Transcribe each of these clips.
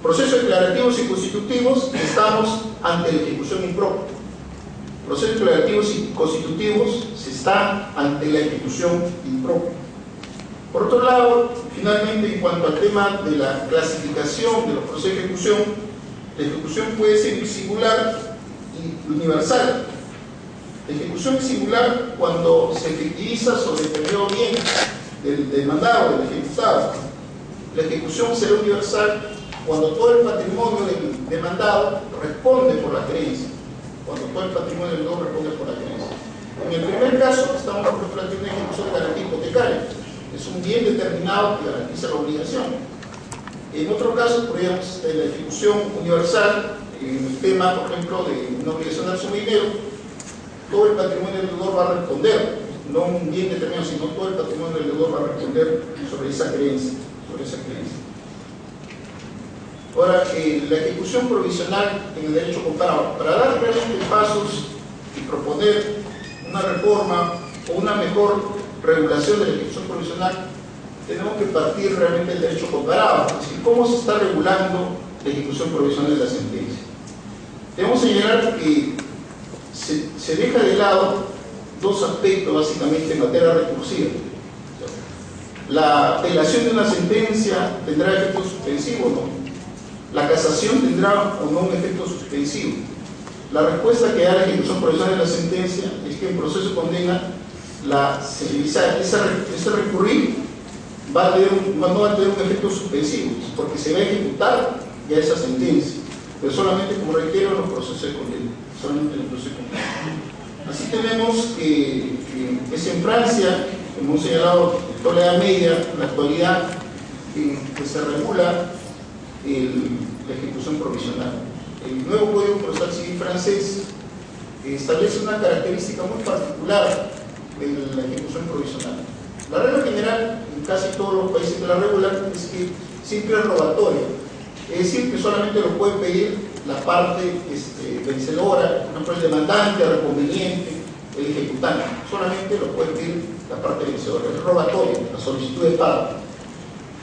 Procesos declarativos y constitutivos, estamos ante la ejecución impropia. Procesos declarativos y constitutivos, se está ante la ejecución impropia. Por otro lado, finalmente, en cuanto al tema de la clasificación de los procesos de ejecución, la ejecución puede ser singular y universal. La ejecución es singular cuando se efectiviza sobre el determinado bien del demandado, del ejecutado. La ejecución será universal cuando todo el patrimonio del demandado responde por la creencia. Cuando todo el patrimonio del demandado responde por la creencia. En el primer caso, estamos planteando una ejecución de garantía hipotecaria. Es un bien determinado que garantiza la obligación. En otro caso, podríamos la ejecución universal, en el tema, por ejemplo, de una obligación de acción de dinero, todo el patrimonio del deudor va a responder, no un bien determinado, sino todo el patrimonio del deudor va a responder sobre esa creencia. Ahora, la ejecución provisional en el derecho comparado, para dar realmente pasos y proponer una reforma o una mejor regulación de la ejecución provisional, tenemos que partir realmente del derecho comparado, es decir, cómo se está regulando la ejecución provisional de la sentencia. Debemos señalar que se deja de lado dos aspectos básicamente en materia recursiva. La apelación de una sentencia tendrá efecto suspensivo o no. La casación tendrá o no un efecto suspensivo. La respuesta que da la ejecución provisional de la sentencia es que en proceso de condena ese recurrir no va a tener un efecto suspensivo, porque se va a ejecutar ya esa sentencia, pero solamente, como reitero, en los procesos de condena. Solamente en los procesos de condena. Así tenemos que es en Francia, como hemos señalado, en toda la Edad Media, en la actualidad, que se regula la ejecución provisional. El nuevo Código Procesal Civil francés establece una característica muy particular de la ejecución provisional. La regla general en casi todos los países que la regulan es que siempre es rogatoria, es decir, que solamente lo puede pedir la parte vencedora, por ejemplo el demandante, el reconveniente, el ejecutante, solamente lo puede pedir la parte vencedora, es rogatoria, la solicitud de pago.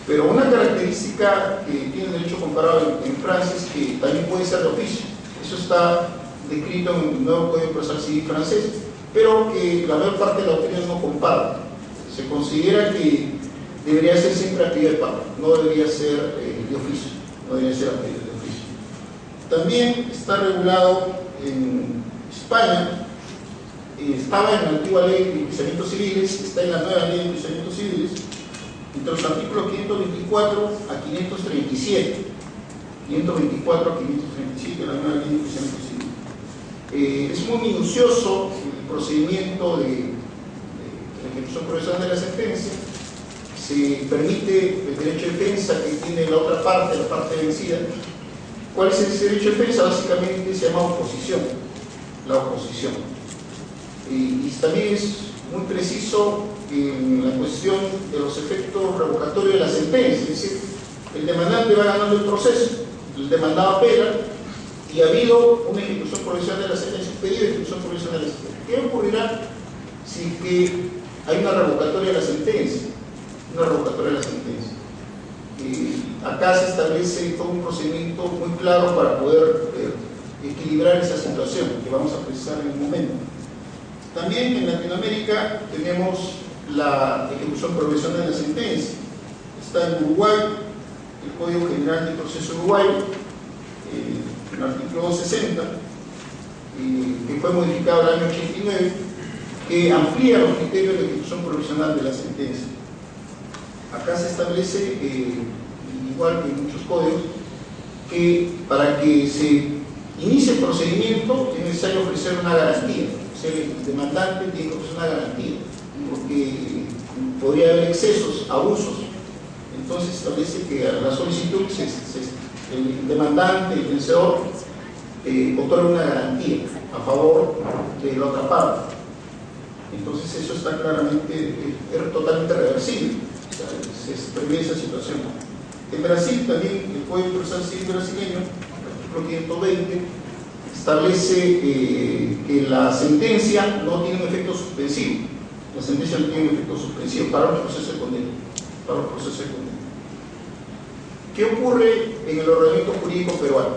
Pero una característica que tiene el derecho comparado en Francia es que también puede ser de oficio. Eso está descrito en el nuevo Código Procesal Civil francés, pero que la mayor parte de la doctrina no comparte. Se considera que debería ser siempre a pedido de pago, no debería ser de oficio, no debería ser a pedido de oficio. También está regulado en España, estaba en la antigua ley de enjuiciamientos civiles, está en la nueva ley de enjuiciamientos civiles, entre los artículos 524 a 537, 524 a 537 de la nueva ley de enjuiciamientos civiles. Es muy minucioso el procedimiento de la ejecución provisional de la sentencia. Se permite el derecho de defensa que tiene la otra parte, la parte vencida. ¿Cuál es ese derecho de defensa? Básicamente se llama oposición, la oposición. Y también es muy preciso en la cuestión de los efectos revocatorios de la sentencia, es decir, el demandante va ganando el proceso, el demandado apela y ha habido una ejecución provisional de la sentencia, un pedido de ejecución provisional de la sentencia. ¿Qué ocurrirá si que hay una revocatoria de la sentencia? Una revocatoria de la sentencia. Acá se establece todo un procedimiento muy claro para poder equilibrar esa situación que vamos a precisar en un momento. También en Latinoamérica tenemos la ejecución provisional de la sentencia. Está en Uruguay, el Código General del Proceso Uruguayo, el artículo 260, que fue modificado en el año 89, que amplía los criterios de ejecución provisional de la sentencia. Acá se establece, igual que en muchos códigos, que para que se inicie el procedimiento es necesario ofrecer una garantía. O sea, el demandante tiene que ofrecer una garantía, porque podría haber excesos, abusos. Entonces establece que a la solicitud el demandante, el vencedor, otorga una garantía a favor de la otra parte. Entonces eso está claramente, es totalmente reversible. O sea, se prevé esa situación. En Brasil también el Código Procesal Civil brasileño, artículo 520, establece que la sentencia no tiene un efecto suspensivo. La sentencia no tiene un efecto suspensivo para los procesos de condena. ¿Qué ocurre en el ordenamiento jurídico peruano.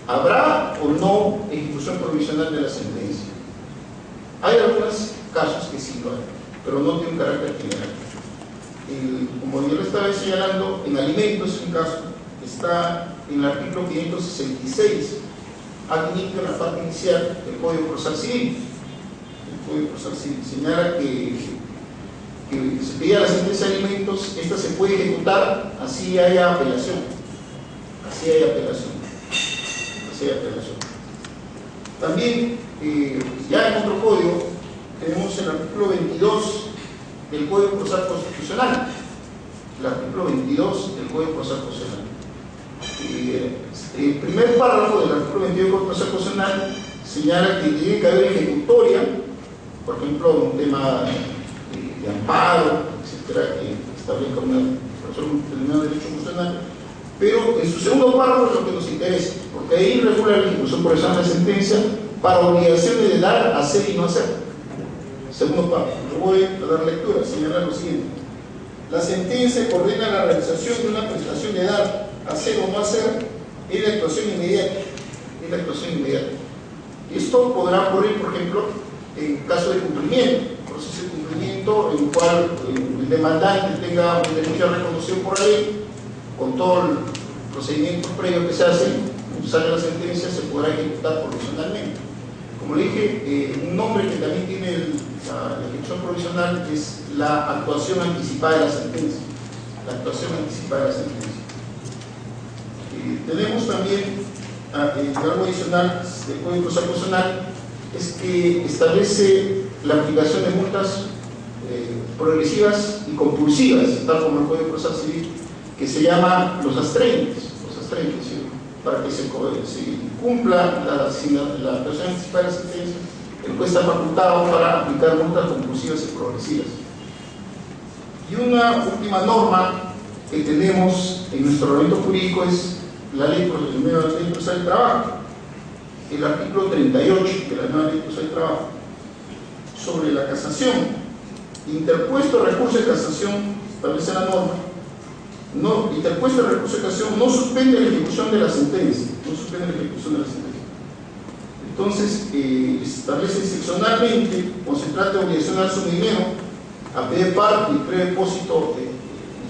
¿Habrá o no ejecución provisional de la sentencia? Hay algunos casos que sí lo hay, pero no tiene un carácter general. Como yo le estaba señalando, en alimentos es un caso, está en el artículo 566, al inicio, en la parte inicial del Código Procesal Civil. El Código Procesal Civil señala que se pedía la sentencia de alimentos, esta se puede ejecutar así haya apelación. Así hay apelación. Así hay apelación. También, ya en otro código, tenemos el artículo 22 del Código Procesal Constitucional. El artículo 22 del Código Procesal Constitucional. El primer párrafo del artículo 22 del Código Procesal Constitucional señala que tiene que haber ejecutoria, por ejemplo, un tema de amparo, etcétera, que establezca una persona un determinado derecho constitucional, pero en su segundo párrafo es lo que nos interesa, porque ahí regula la ejecución provisional de la sentencia para obligaciones de dar, hacer y no hacer. Segundo párrafo, yo voy a dar lectura, señalar lo siguiente: la sentencia coordina la realización de una prestación de dar, hacer o no hacer, es la actuación inmediata. Es la actuación inmediata. Esto podrá ocurrir, por ejemplo, en caso de cumplimiento, proceso de cumplimiento en el cual el demandante tenga un derecho reconocido por la ley, con todo el procedimiento previo que se hace, sale la sentencia, se podrá ejecutar provisionalmente. Como le dije, un nombre que también tiene la ejecución provisional es la actuación anticipada de la sentencia. La actuación anticipada de la sentencia. Tenemos también algo adicional del Código Procesal Constitucional, es que establece la aplicación de multas progresivas y compulsivas, tal como el Código Procesal Civil, que se llama los astreños, ¿sí? Para que se cumpla la actuación anticipada de la sentencia, el juez está facultado para aplicar multas compulsivas y progresivas. Y una última norma que tenemos en nuestro ordenamiento jurídico es la ley procesal del trabajo, el artículo 38 de la nueva ley procesal del trabajo, sobre la casación. Interpuesto recurso de casación, establece la norma, interpuesto el recurso de casación no suspende la ejecución de la sentencia, Entonces, establece excepcionalmente, cuando se trata de obligación al dinero, a pedir parte y predepósito el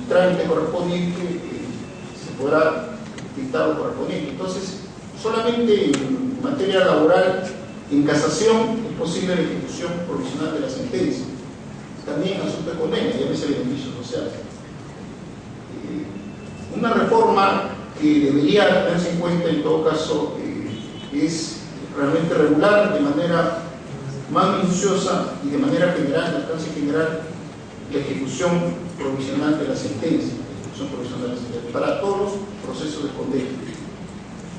trámite correspondiente, se podrá dictar lo correspondiente. Entonces, solamente en materia laboral, en casación, es posible la ejecución provisional de la sentencia. También en asunto de condena, llámese beneficios sociales. Una reforma que debería tenerse en cuenta en todo caso es realmente regular de manera más minuciosa y de manera general, de alcance general, la ejecución provisional de la sentencia, para todos los procesos de condena.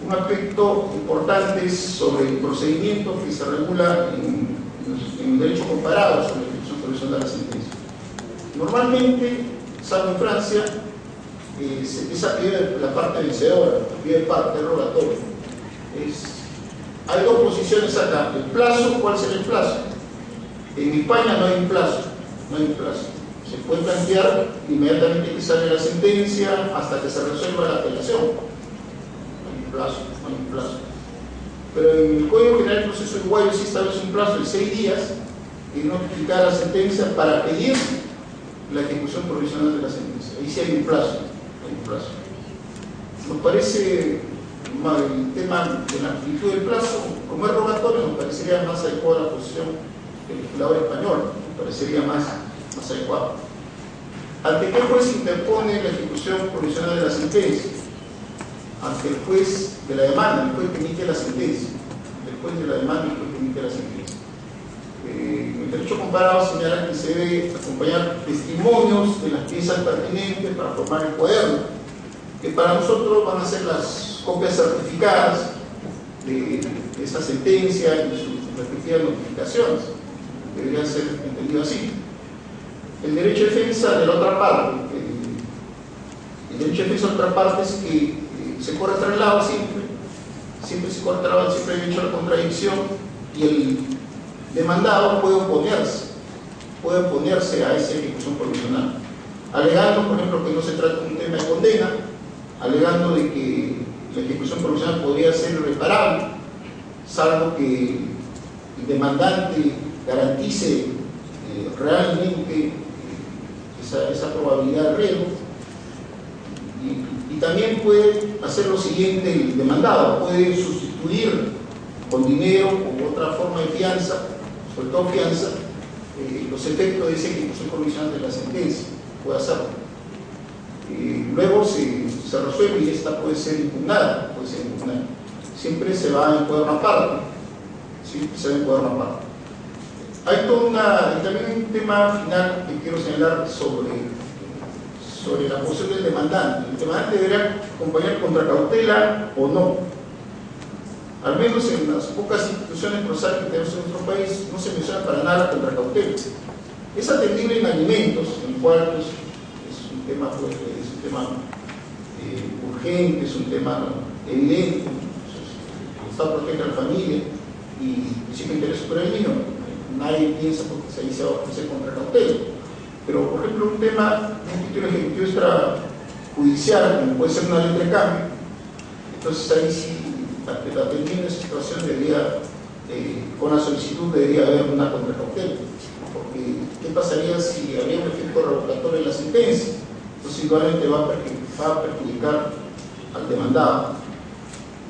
Un aspecto importante es sobre el procedimiento que se regula en derecho comparado sobre la ejecución provisional de la sentencia. Normalmente, salvo en Francia, esa pide la parte vencedora, pide parte, el rogatorio. Hay dos posiciones acá. El plazo, ¿cuál será el plazo? En España no hay un plazo, se puede plantear inmediatamente que sale la sentencia hasta que se resuelva la apelación. No hay un plazo. Pero en el Código General del Proceso Uruguayo sí establece un plazo de 6 días en notificar la sentencia para pedir la ejecución provisional de la sentencia. Ahí sí hay un plazo. Nos parece el tema de la amplitud del plazo, como es rogatorio, nos parecería más adecuada la posición del legislador español, nos parecería más adecuado. ¿Ante qué juez interpone la ejecución provisional de la sentencia? Ante el juez de la demanda, el juez que emite la sentencia. El juez de la demanda, el juez que emite la sentencia. El derecho comparado señala que se debe acompañar testimonios de las piezas pertinentes para formar el cuaderno, que para nosotros van a ser las copias certificadas de esa sentencia y sus respectivas notificaciones. Debería ser entendido así. El derecho de defensa de la otra parte, el derecho de defensa de la otra parte es que se corre traslado siempre se corre traslado, siempre hay derecho a la contradicción y el demandado puede oponerse a esa ejecución provisional, alegando, por ejemplo, que no se trata de un tema de condena, alegando de que la ejecución provisional podría ser irreparable, salvo que el demandante garantice realmente esa probabilidad de riesgo. Y también puede hacer lo siguiente el demandado: puede sustituir con dinero o otra forma de fianza, sobre todo fianza, los efectos de esa ejecución provisional de la sentencia. Puede hacerlo. Luego se resuelve y esta puede ser impugnada. Siempre se va a encuadrar una parte. Siempre se va a encuadrar una parte. Hay también un tema final que quiero señalar sobre la posición del demandante. El demandante deberá acompañar contra cautela o no. Al menos en las pocas instituciones procesales que tenemos en nuestro país no se menciona para nada la contra cautela. Es atendible en alimentos, en el cual pues, es un tema urgente, es un tema evidente. El Estado protege a la familia y el principio de interés superior del niño. Nadie piensa porque ahí se va a ofrecer contra cautela. Pero, por ejemplo, un tema de un título ejecutivo extrajudicial, como puede ser una letra de cambio, entonces ahí sí, atendiendo esa situación, con la solicitud debería haber una contra cautela. Porque, ¿qué pasaría si habría un efecto revocatorio en la sentencia? Entonces, igualmente va a perjudicar al demandado.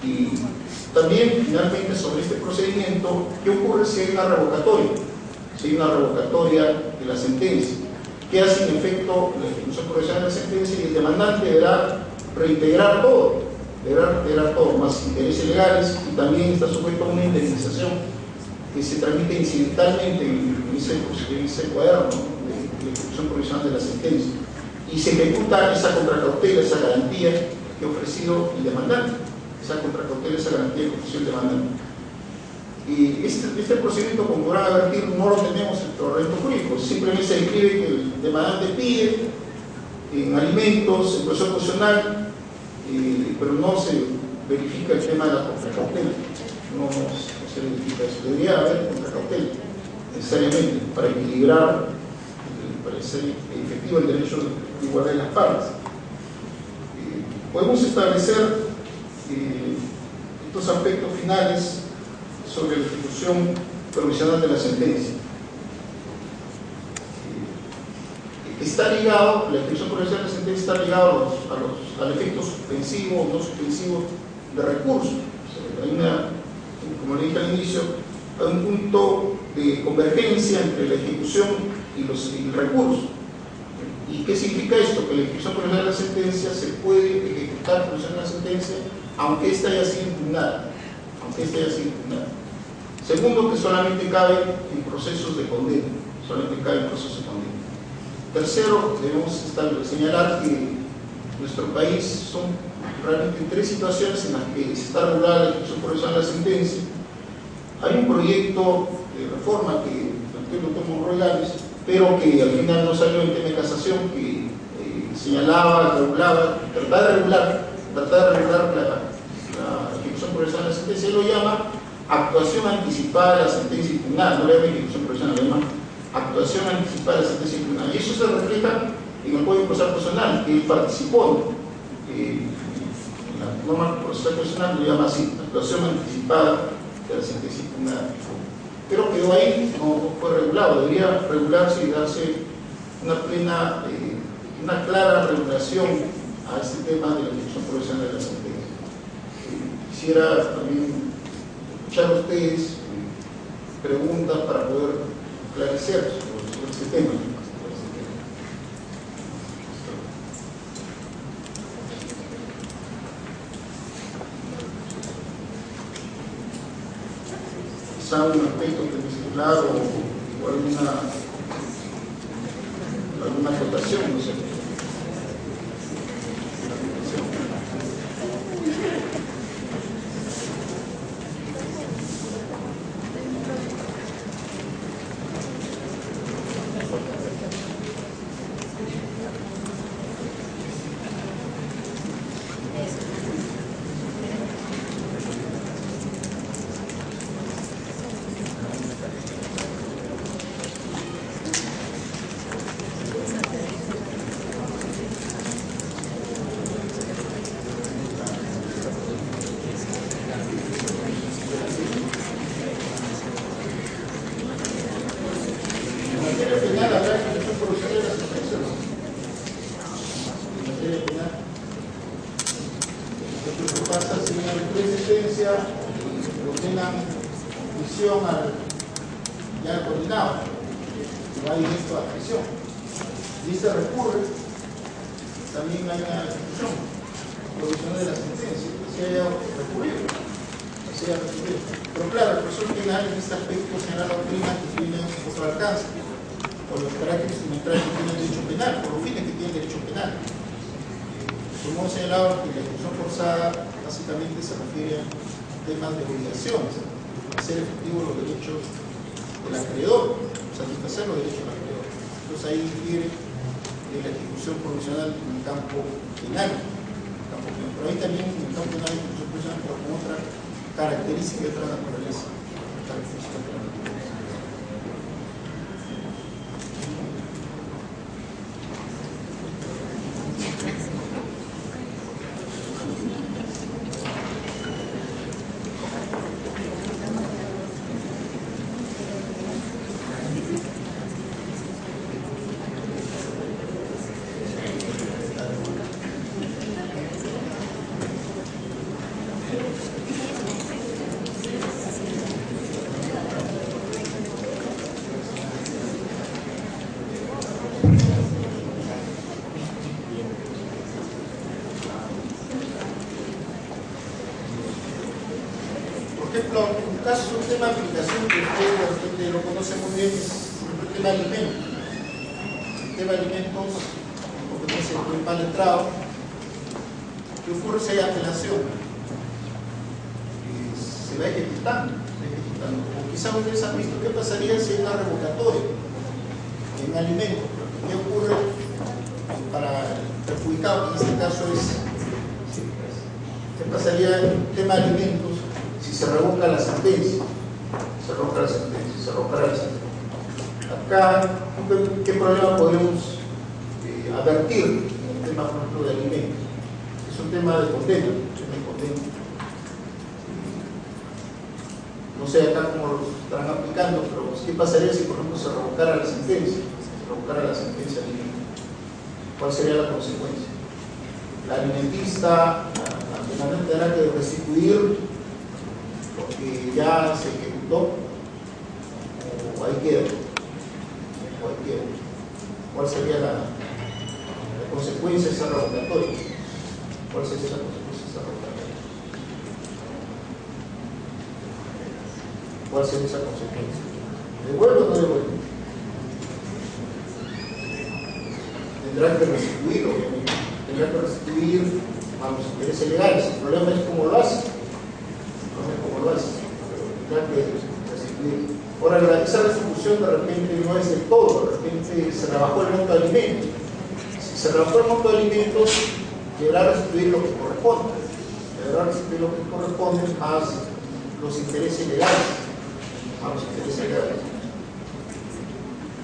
Y también, finalmente, sobre este procedimiento, ¿qué ocurre si hay una revocatoria? Si hay una revocatoria de la sentencia, ¿qué hace en efecto la ejecución provisional de la sentencia? Y el demandante deberá reintegrar todo, más intereses legales, y también está sujeto a una indemnización que se tramite incidentalmente en ese cuaderno de la ejecución provisional de la sentencia. Y se ejecuta esa contracautela, esa garantía que ha ofrecido el demandante. Esa contracautela, esa garantía que ofreció el demandante. Y este procedimiento, como podrán advertir, no lo tenemos en el ordenamiento jurídico. Simplemente se describe que el demandante pide en alimentos, en proceso constitucional, pero no se verifica el tema de la contracautela. No se verifica eso. Debería haber contracautela, necesariamente, para equilibrar, para ser efectivo el derecho de igualdad de las partes. Podemos establecer estos aspectos finales sobre la ejecución provisional de la sentencia. Está ligado, la ejecución provisional de la sentencia está ligado al efecto suspensivo o no suspensivo de recurso. Hay como le dije al inicio, hay un punto de convergencia entre la ejecución y el recurso. ¿Y qué significa esto? Que la ejecución provisional de la sentencia se puede ejecutar provisional de la sentencia aunque ésta haya sido impugnada. Segundo, que solamente cabe en procesos de condena. Tercero, debemos señalar que en nuestro país son realmente tres situaciones en las que se está regulada la ejecución provisional de la sentencia. Hay un proyecto de reforma que planteó el doctor Monroy Gales, pero que al final no salió en tema de casación, que señalaba, trataba de regular la ejecución provisional de la sentencia. Él lo llama actuación anticipada de la sentencia impugnada, no le llama ejecución provisional, le llama actuación anticipada de la sentencia impugnada. Y eso se refleja en el Código Procesal Personal, que él participó. La norma procesal personal lo llama así, actuación anticipada de la sentencia impugnada. Pero quedó ahí, no fue regulado. Debería regularse y darse una clara regulación a este tema de la ejecución provisional de la sentencia. Quisiera también escuchar a ustedes preguntas para poder esclarecer sobre este tema. Quizá un aspecto que me es claro o alguna acotación, no sé. pasa si una sentencia y ordenan prisión ya coordinado, y va directo a prisión. Y se recurre, también hay una ejecución provisional de la sentencia, si haya recurrido. Pero claro, el profesor penal en este aspecto señala doctrina que tiene otro alcance, por los caracteres instrumentales que tiene el derecho penal, por los fines que tiene el derecho penal. Como hemos señalado, que la ejecución forzada básicamente se refiere a temas de obligaciones, hacer efectivos los derechos del acreedor, satisfacer los derechos del acreedor. Entonces ahí difiere de la ejecución provisional en el campo penal. Pero ahí también en el campo penal hay ejecución provisional, pero con otra característica de otra naturaleza. Por ejemplo, en un caso, un tema de aplicación que usted de repente lo conoce muy bien, es el tema de alimentos. El tema de alimentos, porque no se puede mal entrado, ¿qué ocurre si hay apelación? Se va ejecutando. O quizás ustedes han visto qué pasaría si hay una revocatoria en alimentos. ¿Qué ocurre para el perjudicado? En este caso es, ¿qué pasaría en el tema de alimentos? Si se revoca la sentencia, se revocará la sentencia. Acá, ¿qué problema podemos advertir en el tema, por ejemplo, de alimentos? Es un tema de condena, no sé acá cómo lo estarán aplicando, pero ¿qué pasaría si, por ejemplo, se revocara la sentencia? De alimentos. ¿Cuál sería la consecuencia? La alimentista, la demanda tendrá que restituir porque ya se ejecutó, o ahí queda. ¿Cuál sería la consecuencia de esa revocatoria? ¿Cuál sería la consecuencia de esa revocatoria? ¿Cuál sería esa consecuencia? ¿Devuelve o no devuelve? Tendrá que restituir, obviamente. Tendrá que restituir a los intereses legales. El problema es cómo lo hace. Ahora, esa restitución de repente no es del todo, de repente se rebajó el monto de alimentos. Si se rebajó el monto de alimentos, deberá restituir lo que corresponde. Más los intereses legales.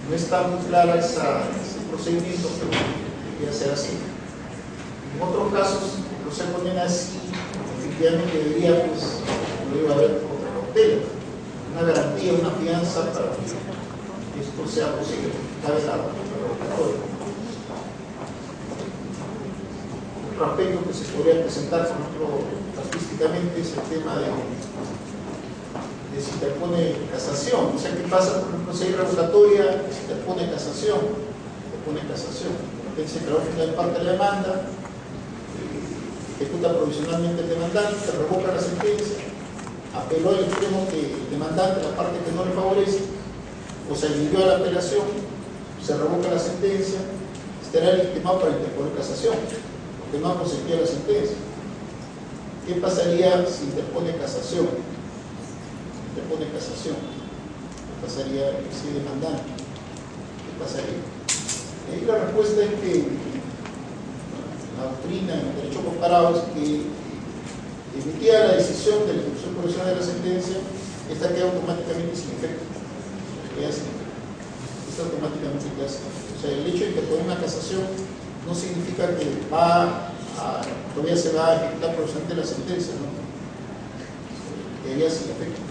No está muy clara ese procedimiento, pero debería ser así. En otros casos, no se ponen así, efectivamente debería, pues, no iba a haber otra cautela, una garantía, una fianza para que esto sea posible. Cabe la revocatoria. Otro aspecto que se podría presentar, por ejemplo, artísticamente, es el tema de si interpone casación. O sea, ¿qué pasa? Por ejemplo, si hay revocatoria, si interpone casación. Se creó final parte de la demanda, ejecuta provisionalmente el demandante, se revoca la sentencia, apeló al extremo que el demandante, la parte que no le favorece, o se adhirió a la apelación, se revoca la sentencia, estará legitimado para interponer casación, porque no ha consentido la sentencia. ¿Qué pasaría si interpone casación? ¿Qué pasaría si demandante? ¿Qué pasaría? Y la respuesta es que la doctrina en el derecho comparado es que emitida la decisión de la ejecución provisional de la sentencia, esta queda automáticamente sin efecto. O sea, el hecho de que por una casación no significa que todavía se va a ejecutar provisionalmente la sentencia, ¿no? Quedaría sin efecto.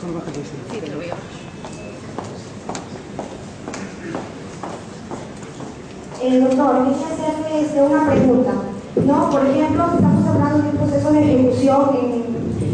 Sí, te lo veo. Doctor, quería hacerle una pregunta, ¿no? Por ejemplo, estamos hablando de un proceso de ejecución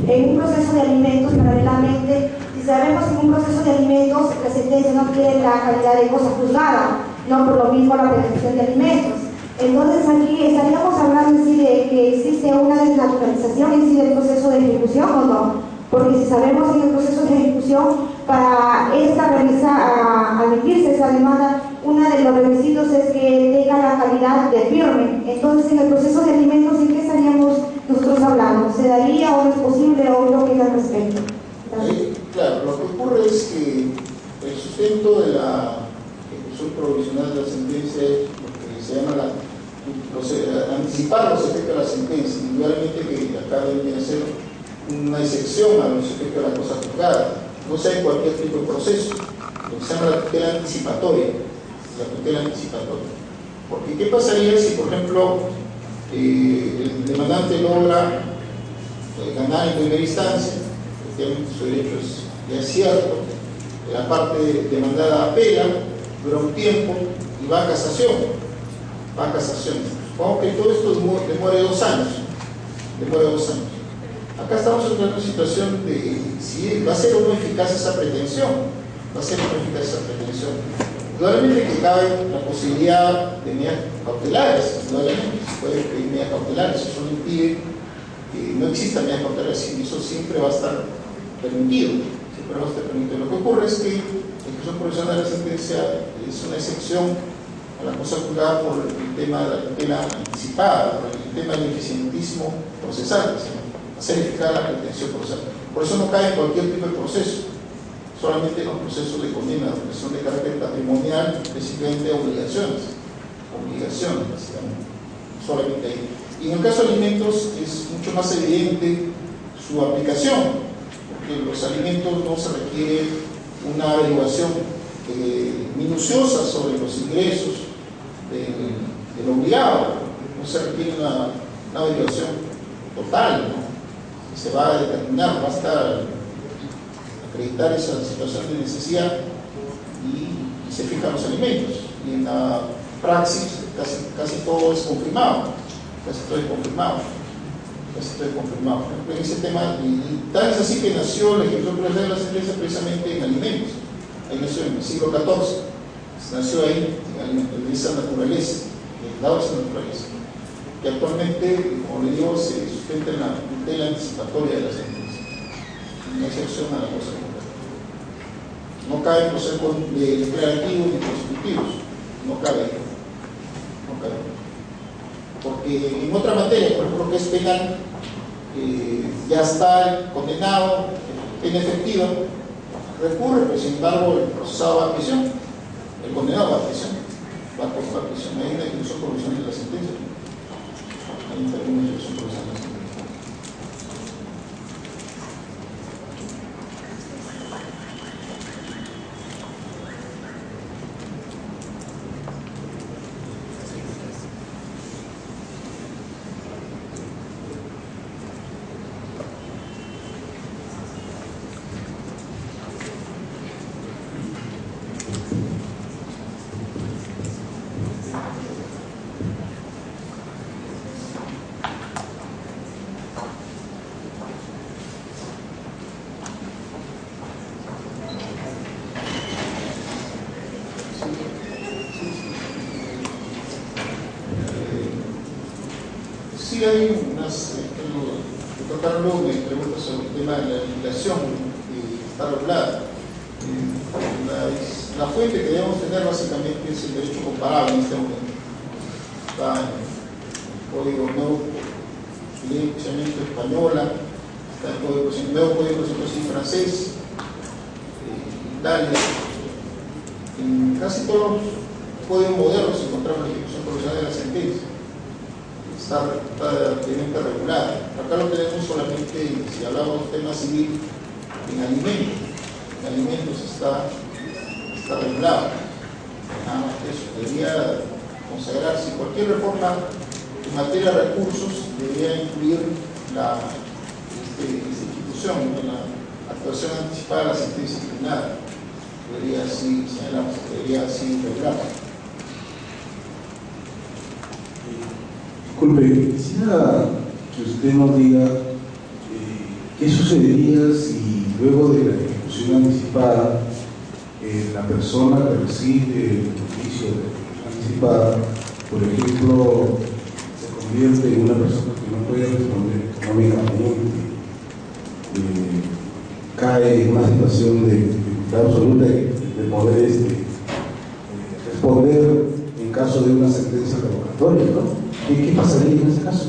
en un proceso de alimentos paralelamente. Si sabemos que en un proceso de alimentos la sentencia no tiene la calidad de cosa juzgada, no por lo mismo la prescripción de alimentos. Entonces aquí estaríamos hablando en sí de que existe una desnaturalización en sí del proceso de ejecución, ¿o no? Porque si sabemos en el proceso de ejecución, para admitirse esa demanda, uno de los requisitos es que tenga la calidad de firme. Entonces, en el proceso de alimentos, ¿en qué estaríamos nosotros hablando? ¿Se daría o no es posible o qué opina al respecto? Claro, lo que ocurre es que el sustento de la ejecución provisional de la sentencia es lo que se llama anticipar los efectos de la sentencia, indudablemente que acá debe ser una excepción a los efectos de la cosa juzgada, no sea en cualquier tipo de proceso, lo que se llama la tutela anticipatoria. Porque ¿qué pasaría si, por ejemplo, el demandante logra ganar en primera instancia? Efectivamente su derecho ya es cierto, la parte demandada apela, dura un tiempo y va a casación. Supongamos que todo esto demore 2 años. Acá estamos en una situación de si va a ser o no eficaz esa pretensión. Indudablemente que cabe la posibilidad de medidas cautelares, indudablemente se puede pedir medidas cautelares, eso no impide que no existan medidas cautelares, y eso siempre va a estar permitido. Lo que ocurre es que la ejecución provisional de la sentencia es una excepción a la cosa juzgada por el tema de la tutela anticipada, por el tema del eficientismo procesal, hacer eficaz la pretensión procesal. Por eso no cae en cualquier tipo de proceso, solamente en los procesos de condena, que son de carácter patrimonial, específicamente obligaciones, básicamente, solamente ahí. Y en el caso de alimentos es mucho más evidente su aplicación, porque los alimentos no se requiere una averiguación minuciosa sobre los ingresos del obligado, no se requiere una averiguación total, ¿no? Se va a determinar, basta acreditar esa situación de necesidad y se fijan los alimentos. Y en la praxis casi todo es confirmado. En ese tema, y tal es así que nació la ejecución provisional de la sentencia precisamente en alimentos. Ahí nació en el siglo XIV, nació ahí en esa naturaleza, dado esa naturaleza. Y actualmente, como le digo, se sustenta en la tutela anticipatoria de la sentencia, una excepción a la cosa juzgada. No cabe procesos declarativos ni constitutivos, no cabe. Porque en otra materia, por ejemplo, que es penal, ya está el condenado, pena efectiva, recurre, pero sin embargo el procesado va a prisión, el condenado va a prisión, hay una ejecución provisional de la sentencia. Sí hay unas, el doctor Carlos me pregunta sobre el tema de la legislación que está regulada. La fuente que debemos tener básicamente es el derecho comparable en este momento. Está en el Código Nuevo, ley especialmente española, está en el Nuevo Código Procesal francés, Italia. En casi todos los códigos modernos encontramos la ejecución provisional de la sentencia. Está realmente regulada. Acá lo tenemos solamente, si hablamos de tema civil, en alimentos está regulado. Nada más que eso. Debería consagrarse. Cualquier reforma en materia de recursos debería incluir esta institución, ¿no? La actuación anticipada de la sentencia impugnada. Debería así señalarse, debería así regularse. Disculpe, quisiera que usted nos diga qué sucedería si luego de la ejecución anticipada la persona que recibe el beneficio de la ejecución anticipada, por ejemplo, se convierte en una persona que no puede responder económicamente, cae en una situación de dificultad absoluta de poder responder en caso de una sentencia revocatoria, ¿no? ¿Qué pasaría en ese caso?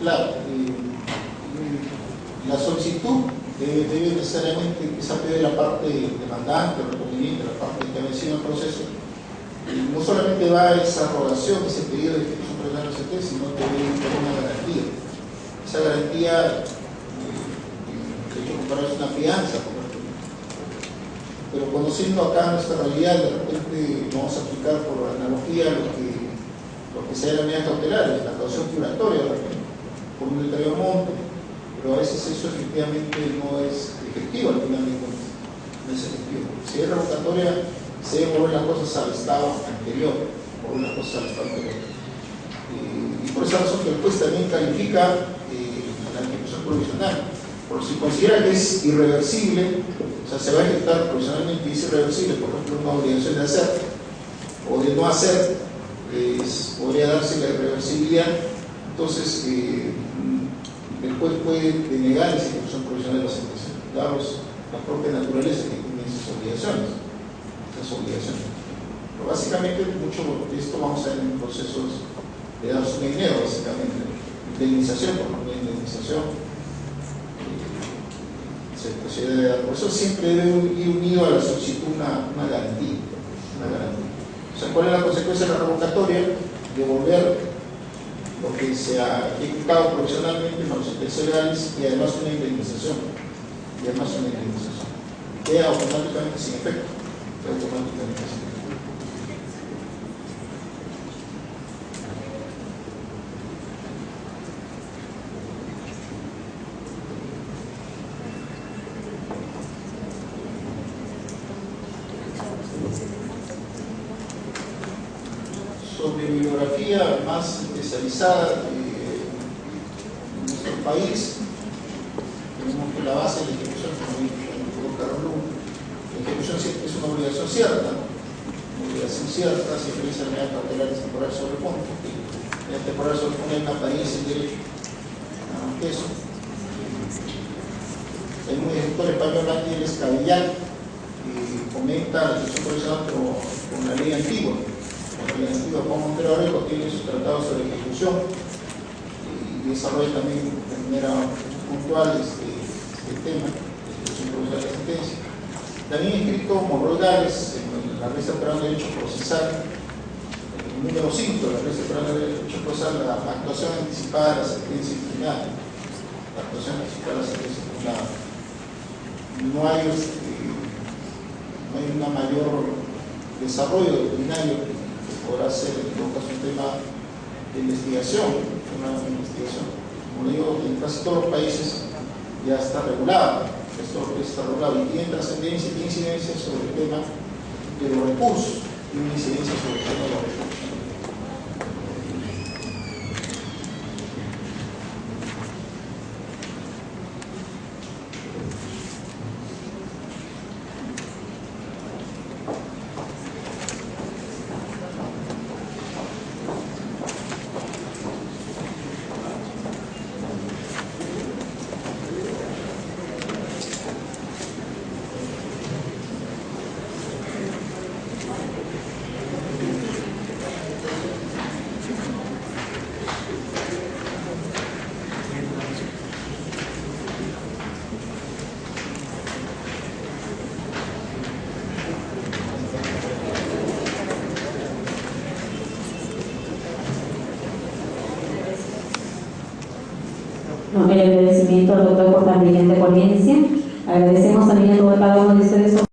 Claro, la solicitud debe necesariamente empezar de la parte demandante, reconveniente, la parte que ha vencido el proceso. No solamente va esa rogación, ese pedido de ejecución preliminar de sentencia, sino que debe tener una garantía. Esa garantía, de hecho, compararse una fianza, pero conociendo acá nuestra realidad, de repente vamos a aplicar por analogía lo que sea la medida cautelar, la caución curatoria, por un determinado monto, pero a veces eso efectivamente no es efectivo al final de cuentas, no es efectivo. Si es revocatoria, se deben volver las cosas al estado anterior, volver las cosas al estado anterior. Y por esa razón que el juez también califica la ejecución provisional, porque si considera que es irreversible, o sea, se va a ejecutar provisionalmente y es irreversible, por ejemplo, una obligación de hacer o de no hacer, podría darse la irreversibilidad, entonces el juez puede denegar esa ejecución provisional de la sentencia, dados la propia naturaleza que tienen esas obligaciones. Pero básicamente, mucho de esto vamos a ver en procesos de dados de dinero, básicamente, indemnización, por ejemplo, indemnización. Por eso siempre debe ir unido a la solicitud una garantía. O sea, ¿cuál es la consecuencia de la revocatoria? Devolver lo que se ha ejecutado provisionalmente en los sentencias legales y además una indemnización. Queda automáticamente sin efecto. Sobre bibliografía más especializada en nuestro país, tenemos que la base de la ejecución, como dijo la ejecución es una obligación cierta, siempre dice la medida cautelar temporal sobre el fondo, porque la temporal sobre el fondo hay una apariencia en derecho, eso. El escritor español Ángeles Cabellán comenta la ejecución provisional con la ley antigua. Juan Montero Areco tiene su tratado sobre ejecución y desarrolla también de manera puntual este tema, la ejecución provisional de la sentencia. También he escrito Monroy Gales en la Ley Federal de Derecho Procesal, número 5 de la Ley Federal de Derecho Procesal, la actuación anticipada de la sentencia impugnada. La actuación anticipada de la sentencia impugnada. No hay un mayor desarrollo doctrinario que podrá ser en todo caso un tema de investigación, como le digo, en casi todos los países ya está regulado, y tiene trascendencia, tiene incidencia sobre el tema de los recursos, tiene incidencia sobre el tema de los recursos. El agradecimiento al doctor por la brillante ponencia. Agradecemos también a cada uno de ustedes.